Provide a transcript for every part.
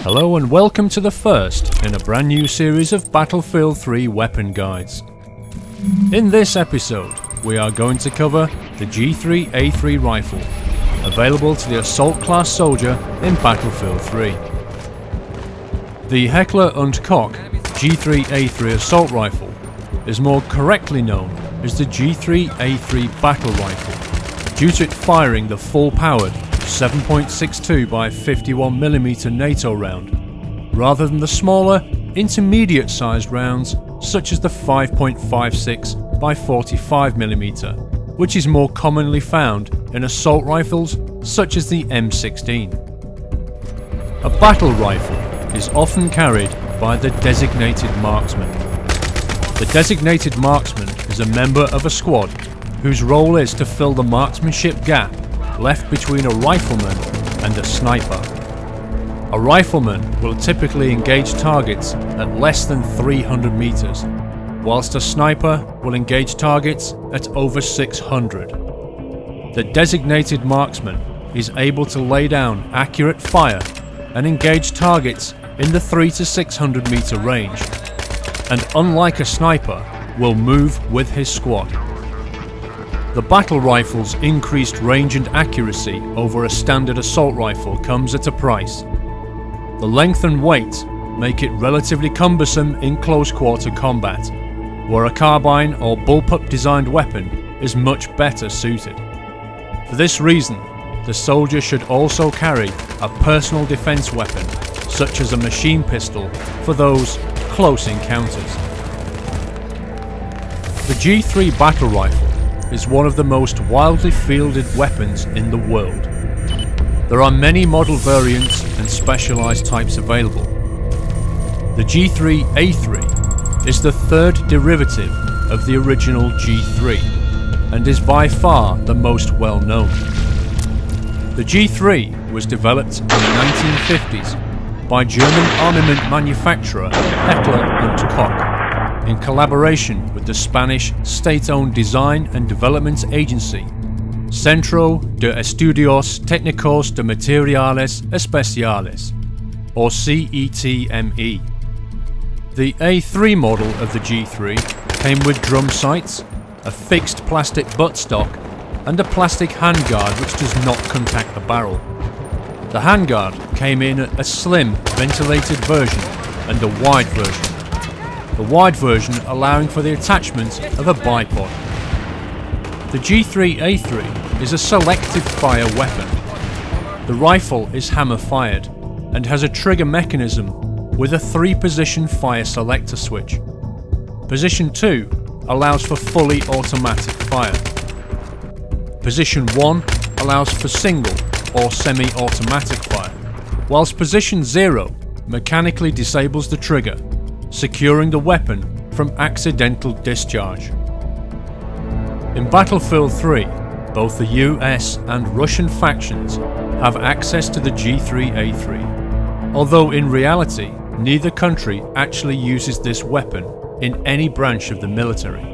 Hello and welcome to the first in a brand new series of Battlefield 3 weapon guides. In this episode, we are going to cover the G3A3 rifle, available to the Assault class soldier in Battlefield 3. The Heckler & Koch G3A3 assault rifle is more correctly known as the G3A3 battle rifle, due to it firing the full-powered 7.62 by 51mm NATO round, rather than the smaller, intermediate-sized rounds such as the 5.56 by 45mm, which is more commonly found in assault rifles such as the M16. A battle rifle is often carried by the designated marksman. The designated marksman is a member of a squad whose role is to fill the marksmanship gap left between a rifleman and a sniper. A rifleman will typically engage targets at less than 300 meters, whilst a sniper will engage targets at over 600. The designated marksman is able to lay down accurate fire and engage targets in the 300 to 600 meter range, and unlike a sniper, will move with his squad. The battle rifle's increased range and accuracy over a standard assault rifle comes at a price. The length and weight make it relatively cumbersome in close quarter combat, where a carbine or bullpup designed weapon is much better suited. For this reason, the soldier should also carry a personal defense weapon, such as a machine pistol, for those close encounters. The G3 battle rifle is one of the most widely fielded weapons in the world. There are many model variants and specialised types available. The G3A3 is the third derivative of the original G3 and is by far the most well known. The G3 was developed in the 1950s by German armament manufacturer Heckler & Koch, in collaboration with the Spanish state-owned design and development agency Centro de Estudios Técnicos de Materiales Especiales, or CETME. The A3 model of the G3 came with drum sights, a fixed plastic buttstock, and a plastic handguard which does not contact the barrel. The handguard came in a slim, ventilated version and a wide version. The wide version allowing for the attachment of a bipod. The G3A3 is a selective fire weapon. The rifle is hammer fired and has a trigger mechanism with a 3-position fire selector switch. Position 2 allows for fully automatic fire. Position 1 allows for single or semi-automatic fire, whilst position 0 mechanically disables the trigger, securing the weapon from accidental discharge. In Battlefield 3, both the US and Russian factions have access to the G3A3, although in reality neither country actually uses this weapon in any branch of the military.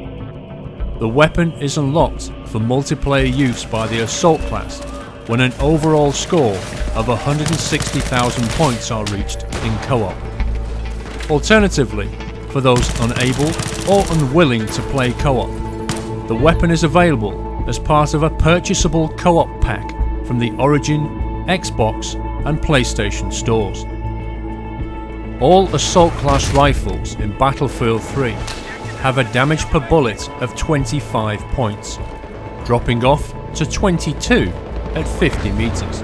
The weapon is unlocked for multiplayer use by the Assault class when an overall score of 160,000 points are reached in co-op. Alternatively, for those unable or unwilling to play co-op, the weapon is available as part of a purchasable co-op pack from the Origin, Xbox and PlayStation stores. All assault class rifles in Battlefield 3 have a damage per bullet of 25 points, dropping off to 22 at 50 meters.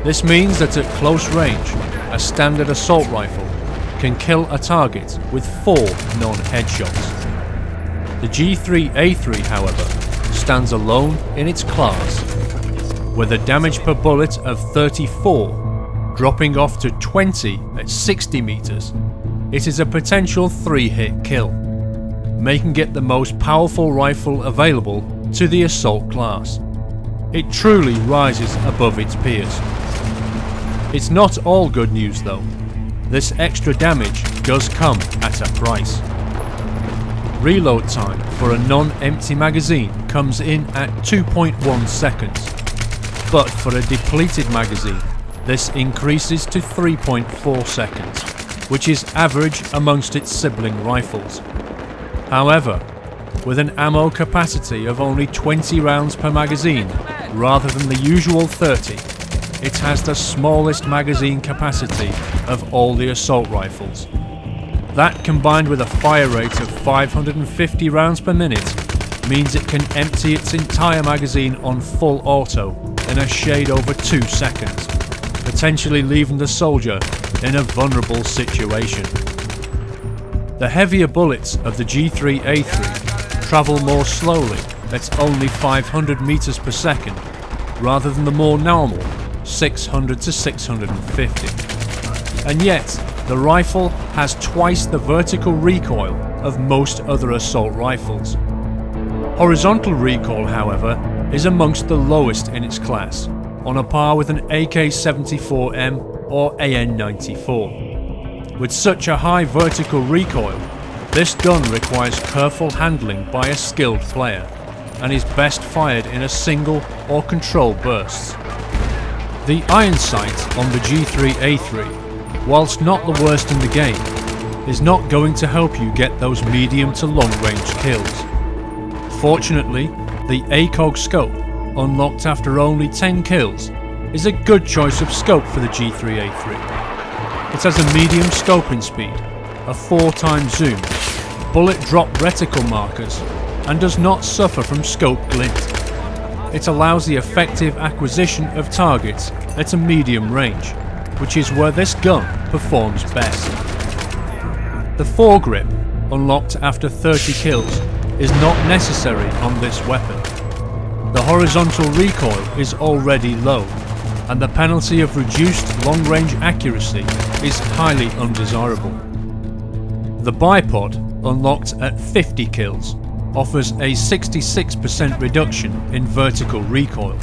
This means that at close range, a standard assault rifle can kill a target with 4 non-headshots. The G3A3, however, stands alone in its class, with a damage per bullet of 34, dropping off to 20 at 60 meters. It is a potential 3-hit kill, making it the most powerful rifle available to the assault class. It truly rises above its peers. It's not all good news though. This extra damage does come at a price. Reload time for a non-empty magazine comes in at 2.1 seconds, but for a depleted magazine, this increases to 3.4 seconds, which is average amongst its sibling rifles. However, with an ammo capacity of only 20 rounds per magazine rather than the usual 30, it has the smallest magazine capacity of all the assault rifles. That, combined with a fire rate of 550 rounds per minute, means it can empty its entire magazine on full auto in a shade over 2 seconds, potentially leaving the soldier in a vulnerable situation. The heavier bullets of the G3A3 travel more slowly at only 500 meters per second, rather than the more normal 600 to 650. And yet, the rifle has twice the vertical recoil of most other assault rifles. Horizontal recoil, however, is amongst the lowest in its class, on a par with an AK-74M or AN-94. With such a high vertical recoil, this gun requires careful handling by a skilled player, and is best fired in a single or controlled bursts. The iron sight on the G3A3, whilst not the worst in the game, is not going to help you get those medium to long range kills. Fortunately, the ACOG scope, unlocked after only 10 kills, is a good choice of scope for the G3A3. It has a medium scoping speed, a 4x zoom, bullet drop reticle markers, and does not suffer from scope glint. It allows the effective acquisition of targets at a medium range, which is where this gun performs best. The Foregrip, unlocked after 30 kills, is not necessary on this weapon. The horizontal recoil is already low, and the penalty of reduced long-range accuracy is highly undesirable. The Bipod, unlocked at 50 kills, offers a 66% reduction in vertical recoil,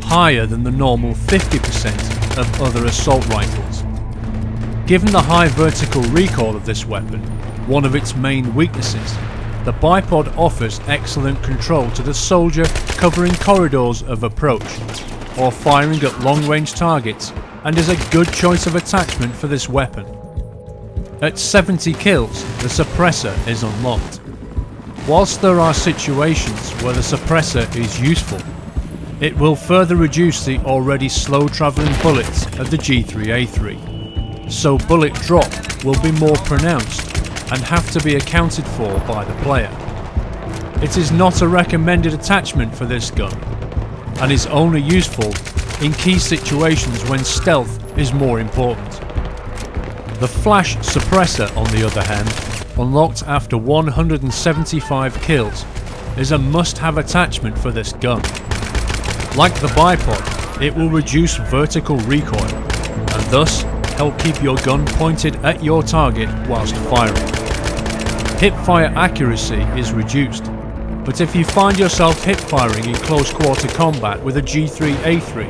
higher than the normal 50% of other assault rifles. Given the high vertical recoil of this weapon, one of its main weaknesses, the Bipod offers excellent control to the soldier covering corridors of approach, or firing at long-range targets, and is a good choice of attachment for this weapon. At 70 kills, the Suppressor is unlocked. Whilst there are situations where the Suppressor is useful, it will further reduce the already slow travelling bullets of the G3A3, so bullet drop will be more pronounced and have to be accounted for by the player. It is not a recommended attachment for this gun, and is only useful in key situations when stealth is more important. The Flash Suppressor, on the other hand, unlocked after 175 kills, is a must-have attachment for this gun. Like the Bipod, it will reduce vertical recoil, and thus help keep your gun pointed at your target whilst firing. Hipfire accuracy is reduced, but if you find yourself hip-firing in close quarter combat with a G3A3,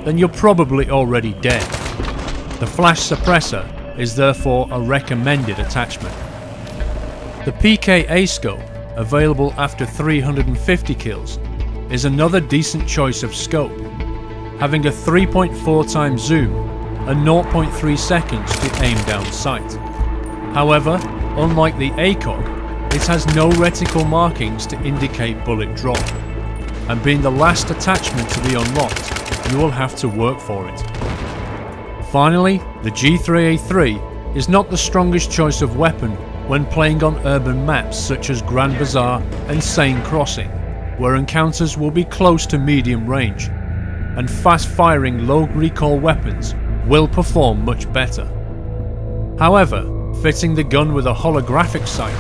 then you're probably already dead. The Flash Suppressor is therefore a recommended attachment. The PKA scope, available after 350 kills, is another decent choice of scope, having a 3.4x zoom and 0.3 seconds to aim down sight. However, unlike the ACOG, it has no reticle markings to indicate bullet drop, and being the last attachment to be unlocked, you will have to work for it. Finally, the G3A3 is not the strongest choice of weapon when playing on urban maps such as Grand Bazaar and Seine Crossing, where encounters will be close to medium range, and fast-firing low recoil weapons will perform much better. However, fitting the gun with a holographic sight,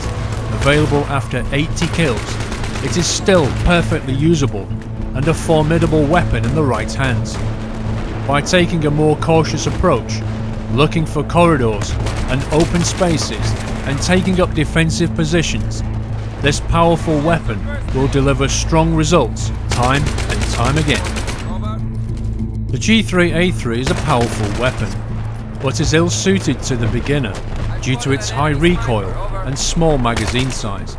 available after 80 kills, it is still perfectly usable and a formidable weapon in the right hands. By taking a more cautious approach, looking for corridors and open spaces, and taking up defensive positions, this powerful weapon will deliver strong results time and time again. The G3A3 is a powerful weapon, but is ill suited to the beginner due to its high recoil and small magazine size.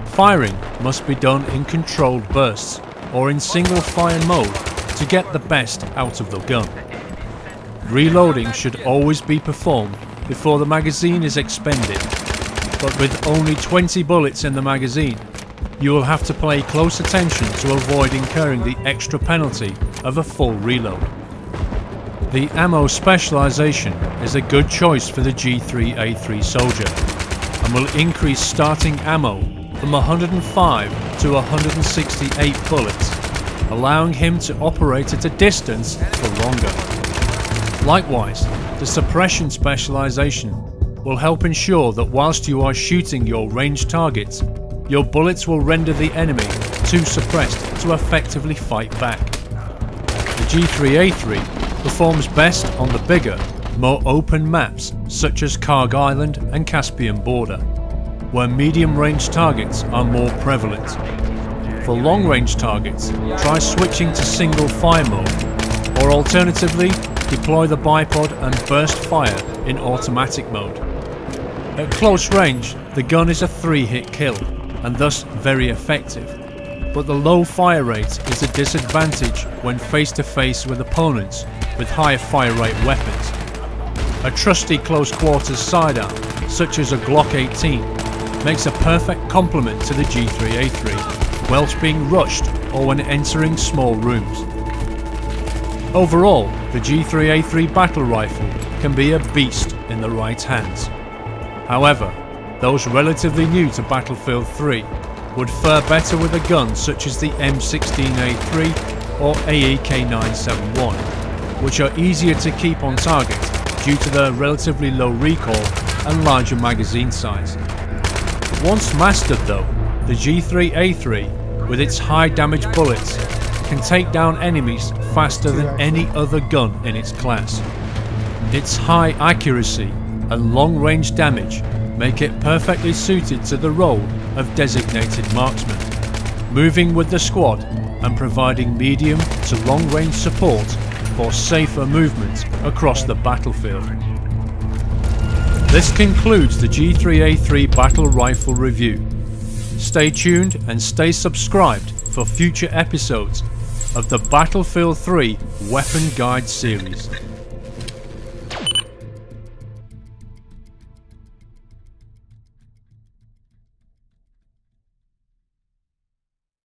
Firing must be done in controlled bursts or in single fire mode to get the best out of the gun. Reloading should always be performed before the magazine is expended, but with only 20 bullets in the magazine, you will have to pay close attention to avoid incurring the extra penalty of a full reload. The ammo specialization is a good choice for the G3A3 soldier and will increase starting ammo from 105 to 168 bullets, allowing him to operate at a distance for longer. Likewise, the suppression specialization will help ensure that whilst you are shooting your ranged targets, your bullets will render the enemy too suppressed to effectively fight back. The G3A3 performs best on the bigger, more open maps such as Karg Island and Caspian Border, where medium-range targets are more prevalent. For long-range targets, try switching to single fire mode, or alternatively, deploy the bipod and burst fire in automatic mode. At close range, the gun is a 3-hit kill, and thus very effective, but the low fire rate is a disadvantage when face to face with opponents with higher fire rate weapons. A trusty close quarters sidearm, such as a Glock 18, makes a perfect complement to the G3A3 whilst being rushed or when entering small rooms. Overall, the G3A3 battle rifle can be a beast in the right hands. However, those relatively new to Battlefield 3 would fare better with a gun such as the M16A3 or AEK971, which are easier to keep on target due to their relatively low recoil and larger magazine size. Once mastered though, the G3A3 with its high damage bullets can take down enemies faster than any other gun in its class. Its high accuracy and long range damage make it perfectly suited to the role of designated marksman, moving with the squad and providing medium to long range support for safer movement across the battlefield. This concludes the G3A3 battle rifle review. Stay tuned and stay subscribed for future episodes of the Battlefield 3 Weapon Guide series.